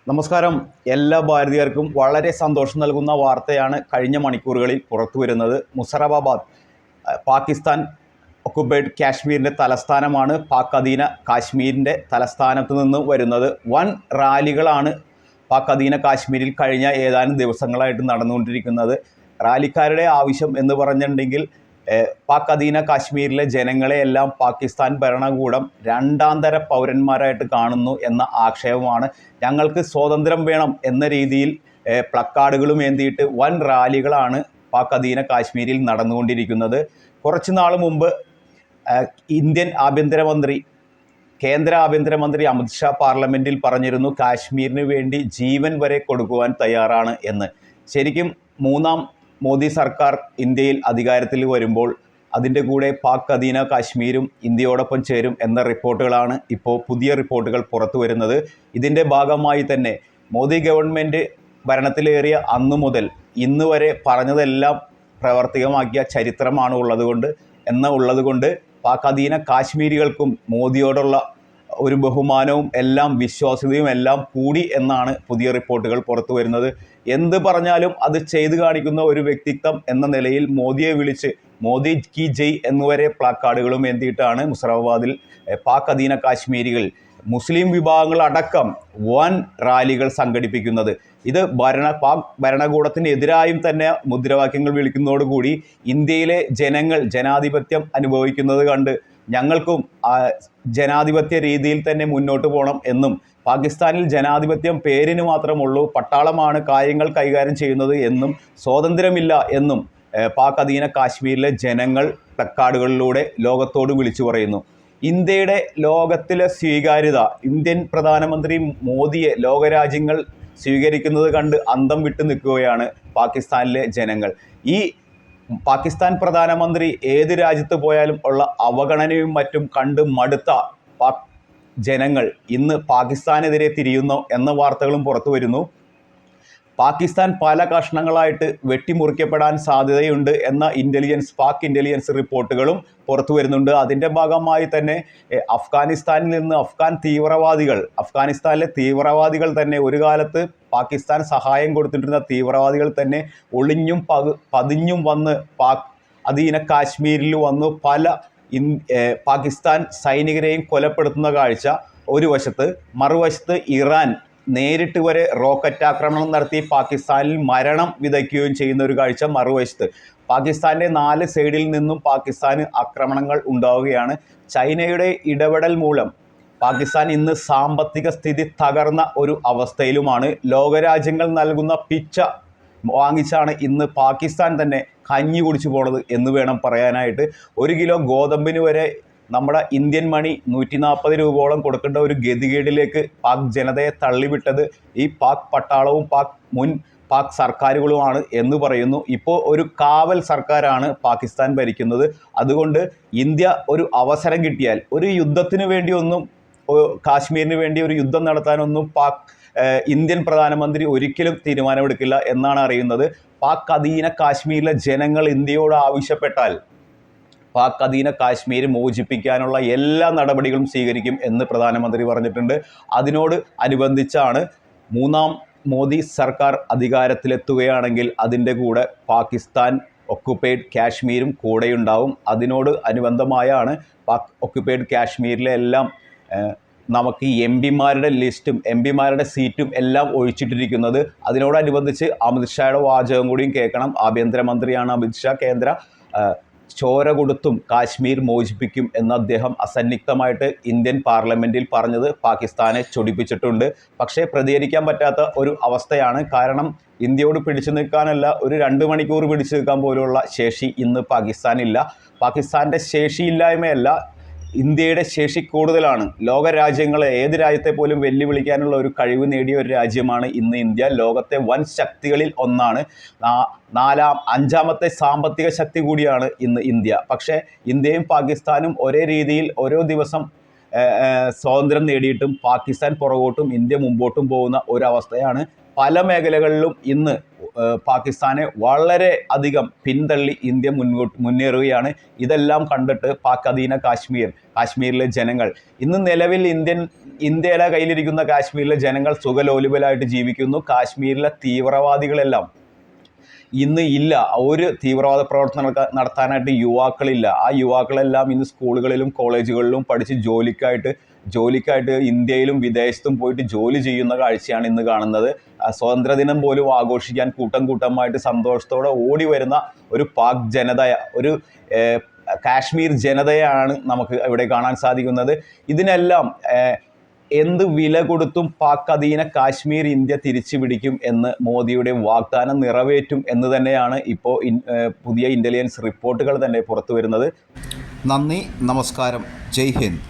നമസ്കാരം. എല്ലാ ഭാരതീയർക്കും വളരെ സന്തോഷം നൽകുന്ന വാർത്തയാണ് കഴിഞ്ഞ മണിക്കൂറുകളിൽ പുറത്തു വരുന്നത്. മുസറബാദ് പാകിസ്ഥാൻ ഒക്കുപൈഡ് കാശ്മീരിൻ്റെ തലസ്ഥാനമാണ്. പാക് അധീന കാശ്മീരിൻ്റെ തലസ്ഥാനത്ത് നിന്ന് വരുന്നത് വൻ റാലികളാണ് പാക് അധീന കാശ്മീരിൽ കഴിഞ്ഞ ഏതാനും ദിവസങ്ങളായിട്ട് നടന്നുകൊണ്ടിരിക്കുന്നത്. റാലിക്കാരുടെ ആവശ്യം എന്ന് പറഞ്ഞിട്ടുണ്ടെങ്കിൽ പാക് അധീന കാശ്മീരിലെ ജനങ്ങളെയെല്ലാം പാകിസ്ഥാൻ ഭരണകൂടം രണ്ടാന്തര പൗരന്മാരായിട്ട് കാണുന്നു എന്ന ആക്ഷേപമാണ്. ഞങ്ങൾക്ക് സ്വാതന്ത്ര്യം വേണം എന്ന രീതിയിൽ പ്ലക്കാർഡുകളും ഏന്തിയിട്ട് വൻ റാലികളാണ് പാക് അധീന കാശ്മീരിൽ നടന്നുകൊണ്ടിരിക്കുന്നത്. കുറച്ച് നാൾ മുമ്പ് ഇന്ത്യൻ കേന്ദ്ര ആഭ്യന്തരമന്ത്രി അമിത്ഷാ പാർലമെൻറ്റിൽ പറഞ്ഞിരുന്നു കാശ്മീരിന് വേണ്ടി ജീവൻ വരെ കൊടുക്കുവാൻ തയ്യാറാണ് എന്ന്. ശരിക്കും മൂന്നാം മോദി സർക്കാർ ഇന്ത്യയിൽ അധികാരത്തിൽ വരുമ്പോൾ അതിൻ്റെ കൂടെ പാക് അധീന കാശ്മീരും ഇന്ത്യയോടൊപ്പം ചേരും എന്ന റിപ്പോർട്ടുകളാണ് ഇപ്പോൾ പുതിയ റിപ്പോർട്ടുകൾ പുറത്തു വരുന്നത്. ഇതിൻ്റെ ഭാഗമായി തന്നെ മോദി ഗവൺമെൻറ് ഭരണത്തിലേറിയ അന്നു മുതൽ ഇന്ന് വരെ പറഞ്ഞതെല്ലാം പ്രാവർത്തികമാക്കിയ ചരിത്രമാണ് ഉള്ളതുകൊണ്ട് പാക് അധീന കാശ്മീരികൾക്കും മോദിയോടുള്ള ഒരു ബഹുമാനവും എല്ലാം വിശ്വാസ്യതയും എല്ലാം കൂടി എന്നാണ് പുതിയ റിപ്പോർട്ടുകൾ പുറത്തു വരുന്നത്. എന്ത് പറഞ്ഞാലും അത് ചെയ്തു കാണിക്കുന്ന ഒരു വ്യക്തിത്വം എന്ന നിലയിൽ മോദിയെ വിളിച്ച് മോദി കി ജയ് എന്നുവരെ പ്ലാക്കാർഡുകളും എന്തിയിട്ടാണ് മുസറബാദിൽ പാക് അധീന കാശ്മീരികൾ മുസ്ലിം വിഭാഗങ്ങളടക്കം വൻ റാലികൾ സംഘടിപ്പിക്കുന്നത്. ഇത് പാക് ഭരണകൂടത്തിനെതിരായും തന്നെ മുദ്രാവാക്യങ്ങൾ വിളിക്കുന്നതോടുകൂടി ഇന്ത്യയിലെ ജനങ്ങൾ ജനാധിപത്യം അനുഭവിക്കുന്നത് കണ്ട് ഞങ്ങൾക്കും ജനാധിപത്യ രീതിയിൽ തന്നെ മുന്നോട്ട് പോകണം എന്നും പാകിസ്ഥാനിൽ ജനാധിപത്യം പേരിന് മാത്രമുള്ളൂ, പട്ടാളമാണ് കാര്യങ്ങൾ കൈകാര്യം ചെയ്യുന്നത് എന്നും സ്വാതന്ത്ര്യമില്ല എന്നും പാക് അധീന കാശ്മീരിലെ ജനങ്ങൾ പ്ലക്കാർഡുകളിലൂടെ ലോകത്തോട് വിളിച്ചു പറയുന്നു. ഇന്ത്യയുടെ ലോകത്തിലെ സ്വീകാര്യത, ഇന്ത്യൻ പ്രധാനമന്ത്രി മോദിയെ ലോകരാജ്യങ്ങൾ സ്വീകരിക്കുന്നത് കണ്ട് അന്തം വിട്ടു നിൽക്കുകയാണ് പാകിസ്ഥാനിലെ ജനങ്ങൾ. ഈ പാകിസ്ഥാൻ പ്രധാനമന്ത്രി ഏത് രാജ്യത്ത് പോയാലും ഉള്ള അവഗണനയും മറ്റും കണ്ട് മടുത്ത പാക് ജനങ്ങൾ ഇന്ന് പാകിസ്ഥാനെതിരെ തിരിയുന്നു എന്ന വാർത്തകളും പുറത്തു വരുന്നു. പാകിസ്ഥാൻ പല കഷ്ണങ്ങളായിട്ട് വെട്ടിമുറിക്കപ്പെടാൻ സാധ്യതയുണ്ട് എന്ന പാക് ഇൻ്റലിജൻസ് റിപ്പോർട്ടുകളും പുറത്തു വരുന്നുണ്ട്. അതിൻ്റെ ഭാഗമായി തന്നെ അഫ്ഗാനിസ്ഥാനിൽ നിന്ന് അഫ്ഗാനിസ്ഥാനിലെ തീവ്രവാദികൾ തന്നെ ഒരു കാലത്ത് പാകിസ്ഥാൻ സഹായം കൊടുത്തിട്ടിരുന്ന തീവ്രവാദികൾ തന്നെ ഒളിഞ്ഞും പതിഞ്ഞും വന്ന് പാക് അധീന കാശ്മീരിൽ വന്നു പല പാകിസ്ഥാൻ സൈനികരെയും കൊലപ്പെടുത്തുന്ന കാഴ്ച ഒരു വശത്ത്. മറുവശത്ത് ഇറാൻ നേരിട്ട് വരെ റോക്കറ്റ് ആക്രമണം നടത്തി പാകിസ്ഥാനിൽ മരണം വിതയ്ക്കുകയും ചെയ്യുന്ന ഒരു കാഴ്ച മറുവശത്ത്. പാകിസ്ഥാൻ്റെ 4 സൈഡിൽ നിന്നും പാകിസ്ഥാന് ആക്രമണങ്ങൾ ഉണ്ടാവുകയാണ്. ചൈനയുടെ ഇടപെടൽ മൂലം പാകിസ്ഥാൻ ഇന്ന് സാമ്പത്തിക സ്ഥിതി തകർന്ന ഒരു അവസ്ഥയിലുമാണ്. ലോകരാജ്യങ്ങൾ നൽകുന്ന പിച്ച വാങ്ങിച്ചാണ് ഇന്ന് പാകിസ്ഥാൻ തന്നെ കഞ്ഞി കുടിച്ചു പോണത് എന്ന് വേണം പറയാനായിട്ട്. 1 കിലോ ഗോതമ്പിന് വരെ നമ്മുടെ ഇന്ത്യൻ മണി 140 രൂപയോളം കൊടുക്കേണ്ട ഒരു ഗതികേടിലേക്ക് പാക് ജനതയെ തള്ളിവിട്ടത് ഈ പാക് പട്ടാളവും പാക് സർക്കാരുകളുമാണ് എന്ന് പറയുന്നു. ഇപ്പോൾ ഒരു കാവൽ സർക്കാരാണ് പാകിസ്ഥാൻ ഭരിക്കുന്നത്. അതുകൊണ്ട് ഇന്ത്യ ഒരു അവസരം കിട്ടിയാൽ ഒരു യുദ്ധത്തിന് വേണ്ടിയൊന്നും കാശ്മീരിന് വേണ്ടി ഒരു യുദ്ധം നടത്താനൊന്നും ഇന്ത്യൻ പ്രധാനമന്ത്രി ഒരിക്കലും തീരുമാനമെടുക്കില്ല എന്നാണ് അറിയുന്നത്. പാക് അധീന കാശ്മീരിലെ ജനങ്ങൾ ഇന്ത്യയോട് ആവശ്യപ്പെട്ടാൽ പാക് അധീന കാശ്മീർ മോചിപ്പിക്കാനുള്ള എല്ലാ നടപടികളും സ്വീകരിക്കും എന്ന് പ്രധാനമന്ത്രി പറഞ്ഞിട്ടുണ്ട്. അതിനോട് അനുബന്ധിച്ചാണ് മൂന്നാം മോദി സർക്കാർ അധികാരത്തിലെത്തുകയാണെങ്കിൽ അതിൻ്റെ കൂടെ പാകിസ്ഥാൻ ഒക്കുപൈഡ് കാശ്മീരും കൂടെയുണ്ടാവും. അതിനോട് അനുബന്ധമായാണ് പാക് ഒക്കുപൈഡ് കാശ്മീരിലെ എല്ലാം നമുക്ക് എംപിമാരുടെ ലിസ്റ്റും എംപിമാരുടെ സീറ്റും എല്ലാം ഒഴിച്ചിട്ടിരിക്കുന്നത്. അതിനോടനുബന്ധിച്ച് അമിത്ഷായുടെ വാചകം കൂടിയും കേൾക്കണം. ആഭ്യന്തരമന്ത്രിയാണ് അമിത്ഷാ. ചോര കൊടുത്തും കാശ്മീർ മോചിപ്പിക്കും എന്ന് അദ്ദേഹം അസന്നിഗ്ധമായിട്ട് ഇന്ത്യൻ പാർലമെൻറ്റിൽ പറഞ്ഞത് പാകിസ്ഥാനെ ചൊടിപ്പിച്ചിട്ടുണ്ട്. പക്ഷേ പ്രതികരിക്കാൻ പറ്റാത്ത ഒരു അവസ്ഥയാണ്. കാരണം ഇന്ത്യയോട് പിടിച്ചു നിൽക്കാനല്ല, ഒരു 2 മണിക്കൂർ പിടിച്ചു നിൽക്കാൻ പോലുള്ള ശേഷി ഇന്ന് പാകിസ്ഥാനില്ല. പാകിസ്ഥാൻ്റെ ശേഷിയില്ലായ്മയല്ല, ഇന്ത്യയുടെ ശേഷി കൂടുതലാണ്. ലോകരാജ്യങ്ങളെ ഏത് രാജ്യത്തെ പോലും വെല്ലുവിളിക്കാനുള്ള ഒരു കഴിവ് നേടിയ ഒരു രാജ്യമാണ് ഇന്ന് ഇന്ത്യ. ലോകത്തെ വൻ ശക്തികളിൽ ഒന്നാണ്. 5ാമത്തെ സാമ്പത്തിക ശക്തി കൂടിയാണ് ഇന്ന് ഇന്ത്യ. പക്ഷേ ഇന്ത്യയും പാകിസ്ഥാനും ഒരേ രീതിയിൽ ഓരോ ദിവസം സ്വാതന്ത്ര്യം നേടിയിട്ടും പാകിസ്ഥാൻ പുറകോട്ടും ഇന്ത്യ മുമ്പോട്ടും പോകുന്ന ഒരവസ്ഥയാണ്. പല മേഖലകളിലും ഇന്ന് പാകിസ്ഥാനെ വളരെ അധികം പിന്തള്ളി ഇന്ത്യ മുന്നേറുകയാണ്. ഇതെല്ലാം കണ്ടിട്ട് പാക് അധീന കാശ്മീരിലെ ജനങ്ങൾ ഇന്ന് നിലവിൽ ഇന്ത്യയുടെ കയ്യിലിരിക്കുന്ന കാശ്മീരിലെ ജനങ്ങൾ സുഖലോലുപലായിട്ട് ജീവിക്കുന്നു. കാശ്മീരിലെ തീവ്രവാദികളെല്ലാം ഇന്ന് ഇല്ല. ഒരു തീവ്രവാദ പ്രവർത്തനം നടത്താനായിട്ട് യുവാക്കളില്ല. ആ യുവാക്കളെല്ലാം ഇന്ന് സ്കൂളുകളിലും കോളേജുകളിലും പഠിച്ച് ജോലിക്കായിട്ട് ഇന്ത്യയിലും വിദേശത്തും പോയിട്ട് ജോലി ചെയ്യുന്ന കാഴ്ചയാണ് ഇന്ന് കാണുന്നത്. സ്വാതന്ത്ര്യദിനം പോലും ആഘോഷിക്കാൻ കൂട്ടമായിട്ട് സന്തോഷത്തോടെ ഓടി വരുന്ന ഒരു പാക് ഒരു കാശ്മീർ ജനതയാണ് നമുക്ക് ഇവിടെ കാണാൻ സാധിക്കുന്നത്. ഇതിനെല്ലാം എന്ത് വില കൊടുത്തും പാക് അധീന കാശ്മീർ ഇന്ത്യ തിരിച്ചു പിടിക്കും എന്ന് മോദിയുടെ വാഗ്ദാനം നിറവേറ്റും എന്ന് തന്നെയാണ് ഇപ്പോൾ പുതിയ ഇൻ്റലിജൻസ് റിപ്പോർട്ടുകൾ തന്നെ പുറത്തു വരുന്നത്. നന്ദി, നമസ്കാരം, ജയ് ഹിന്ദ്.